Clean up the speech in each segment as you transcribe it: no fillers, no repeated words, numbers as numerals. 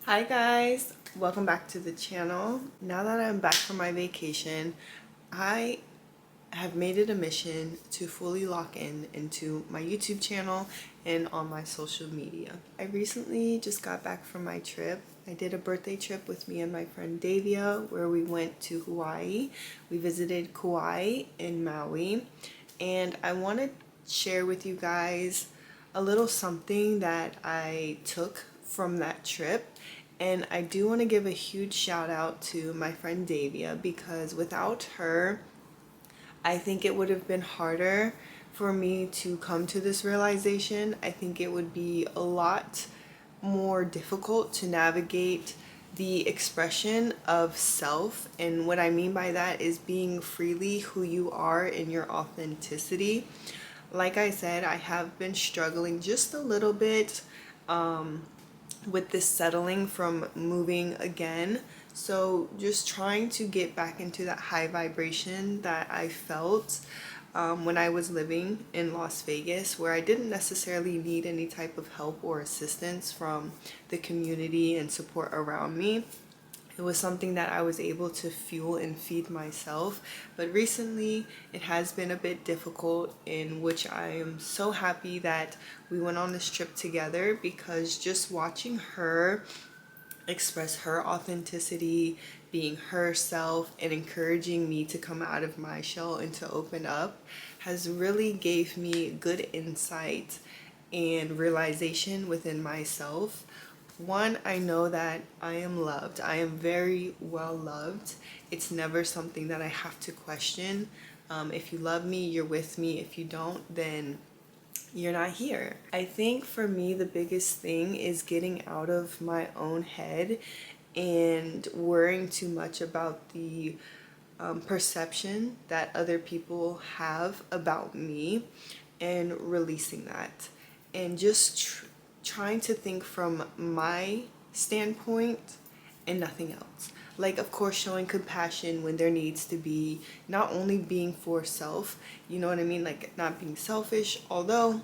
Hi guys, welcome back to the channel. Now that I'm back from my vacation, I have made it a mission to fully lock in into my YouTube channel and on my social media. I recently just got back from my trip. I did a birthday trip with me and my friend Davia where we went to Hawaii. We visited Kauai in Maui, and I want to share with you guys a little something that I took from that trip. And I do want to give a huge shout out to my friend Davia, because without her, I think it would have been harder for me to come to this realization. I think it would be a lot more difficult to navigate the expression of self. And what I mean by that is being freely who you are in your authenticity. Like I said, I have been struggling just a little bit with this settling from moving again. So just trying to get back into that high vibration that I felt when I was living in Las Vegas, where I didn't necessarily need any type of help or assistance from the community and support around me. It was something that I was able to fuel and feed myself. But recently it has been a bit difficult, in which I am so happy that we went on this trip together, because just watching her express her authenticity, being herself, and encouraging me to come out of my shell and to open up has really gave me good insight and realization within myself. One, I know that I am loved. I am very well loved. It's never something that I have to question. If you love me, you're with me. If you don't, then you're not here. I think for me, the biggest thing is getting out of my own head and worrying too much about the perception that other people have about me, and releasing that, and just trying to think from my standpoint and nothing else. Like, of course, showing compassion when there needs to be, not only being for self, you know what I mean? Like, not being selfish, although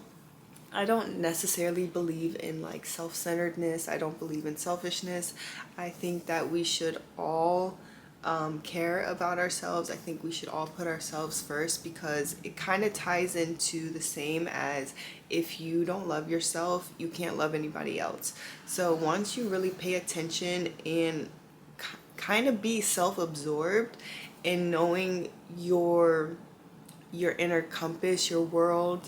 I don't necessarily believe in like self-centeredness. I don't believe in selfishness. I think that we should all care about ourselves. I think we should all put ourselves first, because it kind of ties into the same as, if you don't love yourself, you can't love anybody else. So once you really pay attention and kind of be self-absorbed in knowing your inner compass, your world,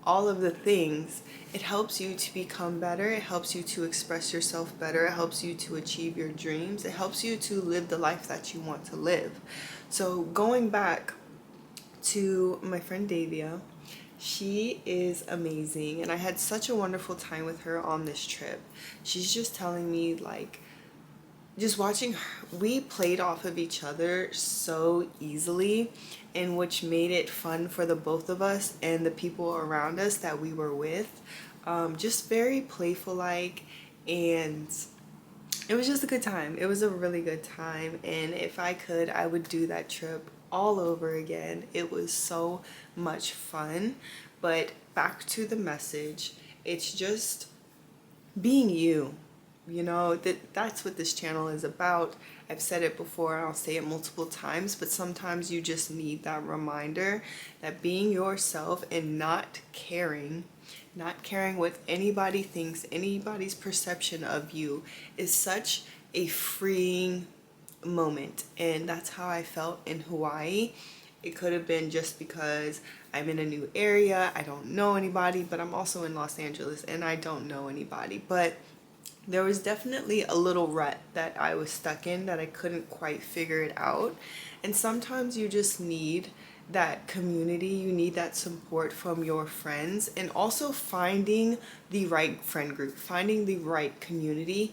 all of the things, it helps you to become better. It helps you to express yourself better. It helps you to achieve your dreams. It helps you to live the life that you want to live. So going back to my friend Davia, she is amazing, and I had such a wonderful time with her on this trip. She's just telling me, like, just watching her, we played off of each other so easily, in which made it fun for the both of us and the people around us that we were with. Just very playful like, and it was just a good time. It was a really good time, and if I could, I would do that trip all over again. It was so much fun. But back to the message, it's just being you. You know, that's what this channel is about. I've said it before, I'll say it multiple times, but sometimes you just need that reminder that being yourself and not caring what anybody thinks, anybody's perception of you, is such a freeing moment. And that's how I felt in Hawaii. It could have been just because I'm in a new area, I don't know anybody, but I'm also in Los Angeles and I don't know anybody. But there was definitely a little rut that I was stuck in, that I couldn't quite figure it out. And sometimes you just need that community, you need that support from your friends, and also finding the right friend group, finding the right community,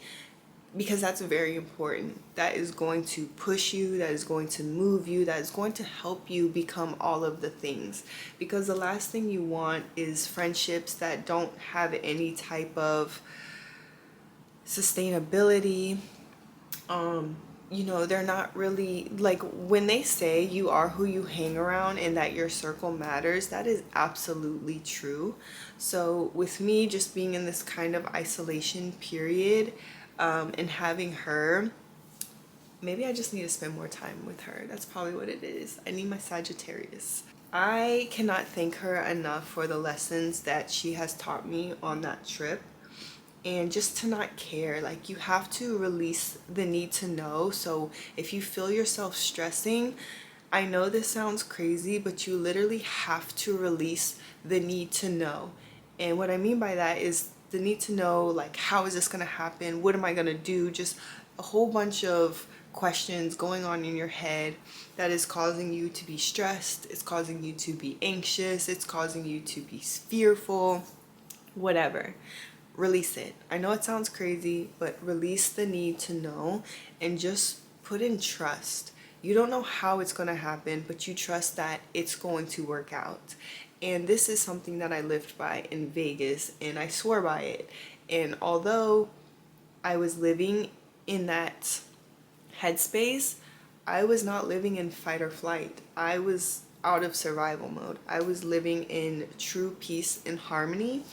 because that's very important. That is going to push you, that is going to move you, that is going to help you become all of the things. Because the last thing you want is friendships that don't have any type of sustainability, you know, they're not really like, when they say you are who you hang around and that your circle matters, that is absolutely true. So with me just being in this kind of isolation period, and having her, maybe I just need to spend more time with her. That's probably what it is. I need my Sagittarius. I cannot thank her enough for the lessons that she has taught me on that trip. And just to not care, like, you have to release the need to know. So if you feel yourself stressing, I know this sounds crazy, but you literally have to release the need to know. And what I mean by that is the need to know, like, how is this going to happen? What am I going to do? Just a whole bunch of questions going on in your head that is causing you to be stressed. It's causing you to be anxious. It's causing you to be fearful, whatever. Release it. I know it sounds crazy, but release the need to know and just put in trust. You don't know how it's going to happen, but you trust that it's going to work out. And this is something that I lived by in Vegas, and I swore by it. And although I was living in that headspace, I was not living in fight or flight. I was out of survival mode. I was living in true peace and harmony.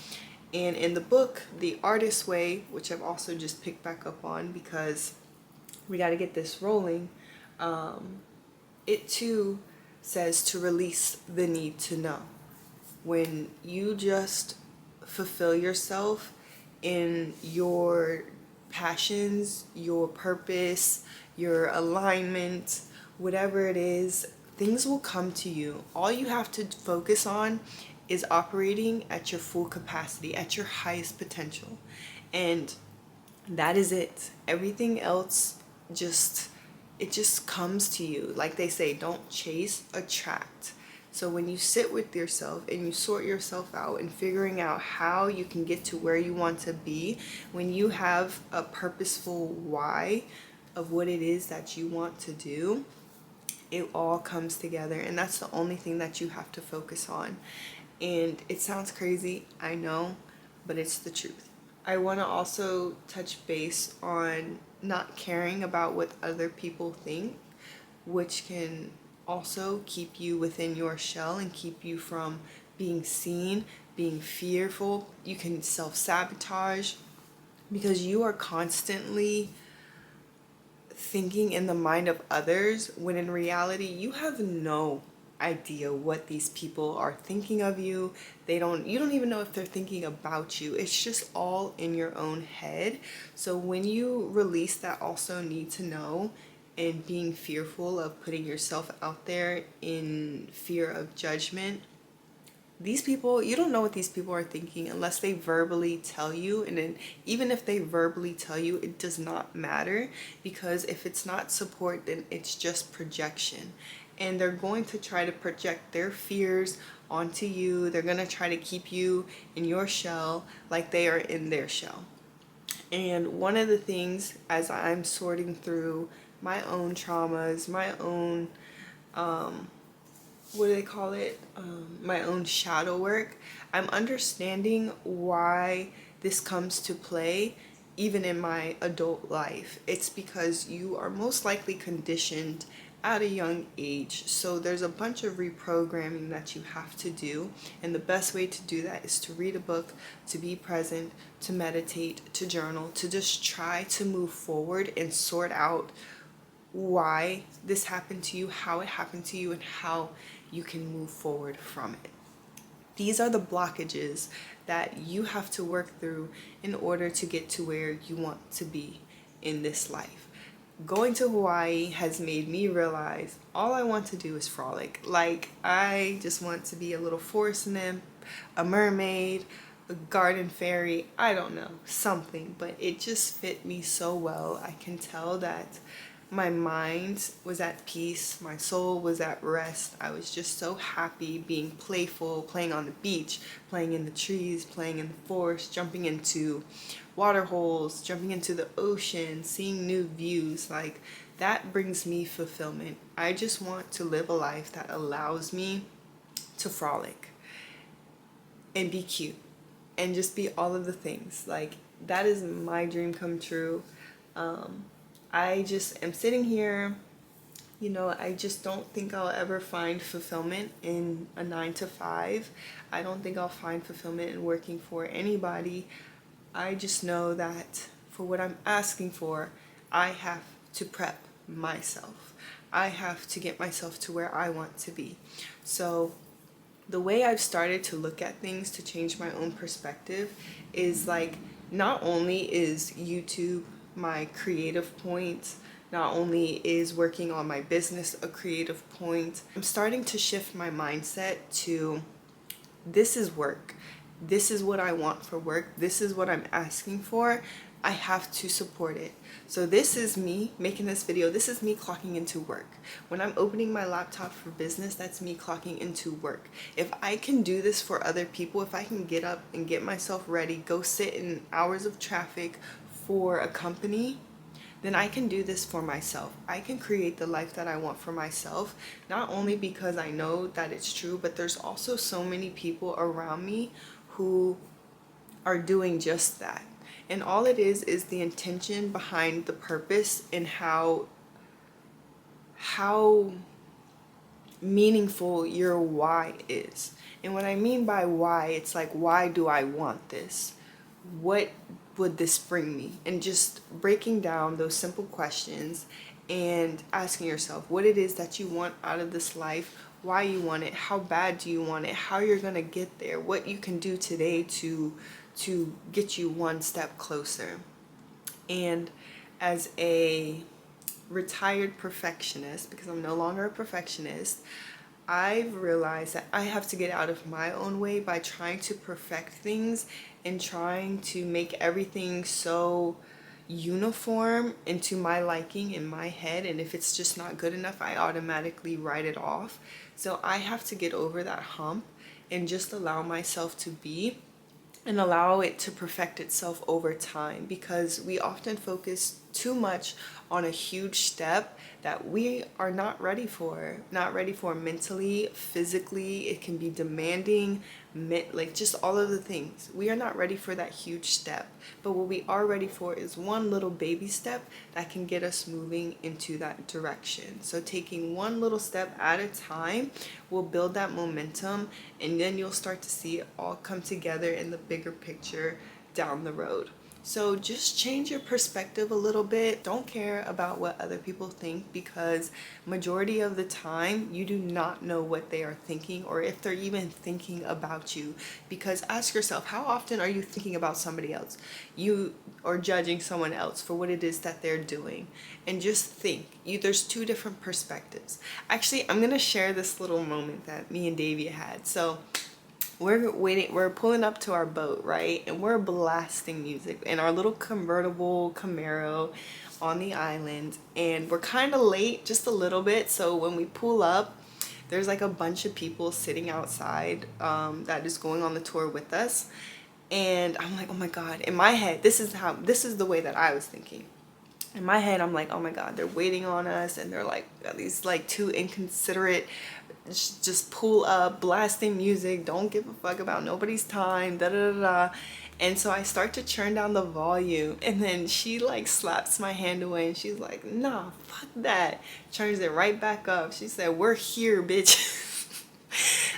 And in the book, The Artist's Way, which I've also just picked back up on because we got to get this rolling, it too says to release the need to know. When you just fulfill yourself in your passions, your purpose, your alignment, whatever it is, things will come to you. All you have to focus on is operating at your full capacity, at your highest potential. And that is it. Everything else just, it just comes to you. Like they say, don't chase, attract. So when you sit with yourself and you sort yourself out and figuring out how you can get to where you want to be, when you have a purposeful why of what it is that you want to do, it all comes together. And that's the only thing that you have to focus on. And it sounds crazy, I know, but it's the truth. I want to also touch base on not caring about what other people think, which can also keep you within your shell and keep you from being seen, being fearful. You can self-sabotage because you are constantly thinking in the mind of others when in reality you have no idea what these people are thinking of you. You don't even know if they're thinking about you. It's just all in your own head. So when you release that also need to know and being fearful of putting yourself out there in fear of judgment, these people, you don't know what these people are thinking unless they verbally tell you. And then even if they verbally tell you, it does not matter, because if it's not support, then it's just projection. And they're going to try to project their fears onto you. They're going to try to keep you in your shell like they are in their shell. And one of the things, as I'm sorting through my own traumas, my own what do they call it? My own shadow work, I'm understanding why this comes to play even in my adult life. It's because you are most likely conditioned at a young age. So there's a bunch of reprogramming that you have to do. And the best way to do that is to read a book, to be present, to meditate, to journal, to just try to move forward and sort out why this happened to you, how it happened to you, and how you can move forward from it. These are the blockages that you have to work through in order to get to where you want to be in this life. Going to Hawaii has made me realize all I want to do is frolic. Like, I just want to be a little forest nymph, a mermaid, a garden fairy, I don't know, something. But it just fit me so well. I can tell that my mind was at peace, my soul was at rest. I was just so happy being playful, playing on the beach, playing in the trees, playing in the forest, jumping into water holes, jumping into the ocean, seeing new views. Like, that brings me fulfillment. I just want to live a life that allows me to frolic and be cute and just be all of the things. Like, that is my dream come true. I just am sitting here. You know, I just don't think I'll ever find fulfillment in a 9 to 5. I don't think I'll find fulfillment in working for anybody. I just know that for what I'm asking for, I have to prep myself. I have to get myself to where I want to be. So the way I've started to look at things to change my own perspective is like, not only is YouTube my creative point, not only is working on my business a creative point, I'm starting to shift my mindset to, this is work. This is what I want for work. This is what I'm asking for. I have to support it. So this is me making this video. This is me clocking into work. When I'm opening my laptop for business, that's me clocking into work. If I can do this for other people, if I can get up and get myself ready, go sit in hours of traffic for a company, then I can do this for myself. I can create the life that I want for myself, not only because I know that it's true, but there's also so many people around me who are doing just that. And all it is the intention behind the purpose and how meaningful your why is. And what I mean by why, it's like, why do I want this? What would this bring me? And just breaking down those simple questions and asking yourself what it is that you want out of this life, why you want it, how bad do you want it, how you're gonna get there, what you can do today to get you one step closer. And as a retired perfectionist, because I'm no longer a perfectionist, I've realized that I have to get out of my own way by trying to perfect things and trying to make everything so uniform and to my liking in my head, and if it's just not good enough, I automatically write it off. So I have to get over that hump and just allow myself to be and allow it to perfect itself over time, because we often focus too much on a huge step that we are not ready for mentally, physically. It can be demanding, like just all of the things. We are not ready for that huge step, but what we are ready for is one little baby step that can get us moving into that direction. So taking one little step at a time will build that momentum, and then you'll start to see it all come together in the bigger picture down the road. So just change your perspective a little bit. Don't care about what other people think, because majority of the time you do not know what they are thinking or if they're even thinking about you. Because ask yourself, how often are you thinking about somebody else? You or judging someone else for what it is that they're doing. And just think, there's two different perspectives. Actually, I'm gonna share this little moment that me and Davey had. So we're pulling up to our boat, right? And we're blasting music in our little convertible Camaro on the island. And we're kind of late, just a little bit. So when we pull up, there's like a bunch of people sitting outside that is going on the tour with us. And I'm like, oh my God, in my head, this is the way that I was thinking. In my head, I'm like, oh my God, they're waiting on us, and they're like, these like two inconsiderate, just pull up, blasting music, don't give a fuck about nobody's time, da da da da. And so I start to turn down the volume, and then she like slaps my hand away, and she's like, nah, fuck that. Turns it right back up. She said, we're here, bitch.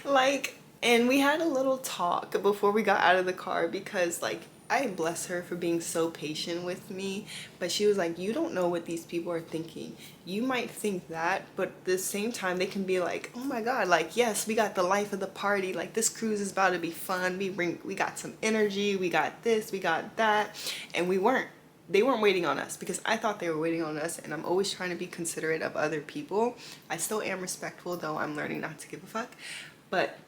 Like, and we had a little talk before we got out of the car, because like, I bless her for being so patient with me, but she was like, you don't know what these people are thinking. You might think that, but at the same time they can be like, oh my God, like, yes, we got the life of the party, like this cruise is about to be fun, we got some energy, we got this, we got that. And they weren't waiting on us, because I thought they were waiting on us, and I'm always trying to be considerate of other people. I still am respectful, though I'm learning not to give a fuck, but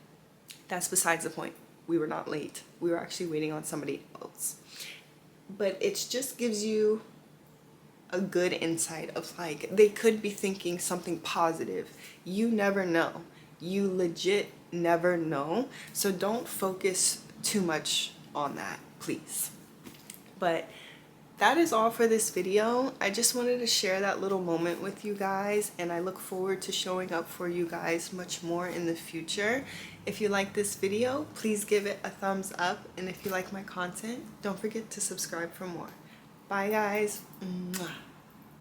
that's besides the point. We were not late. We were actually waiting on somebody else. But it just gives you a good insight of like, they could be thinking something positive. You never know. You legit never know. So don't focus too much on that, please. But that is all for this video. I just wanted to share that little moment with you guys, and I look forward to showing up for you guys much more in the future. If you like this video, please give it a thumbs up, and if you like my content, don't forget to subscribe for more. Bye guys. Mwah.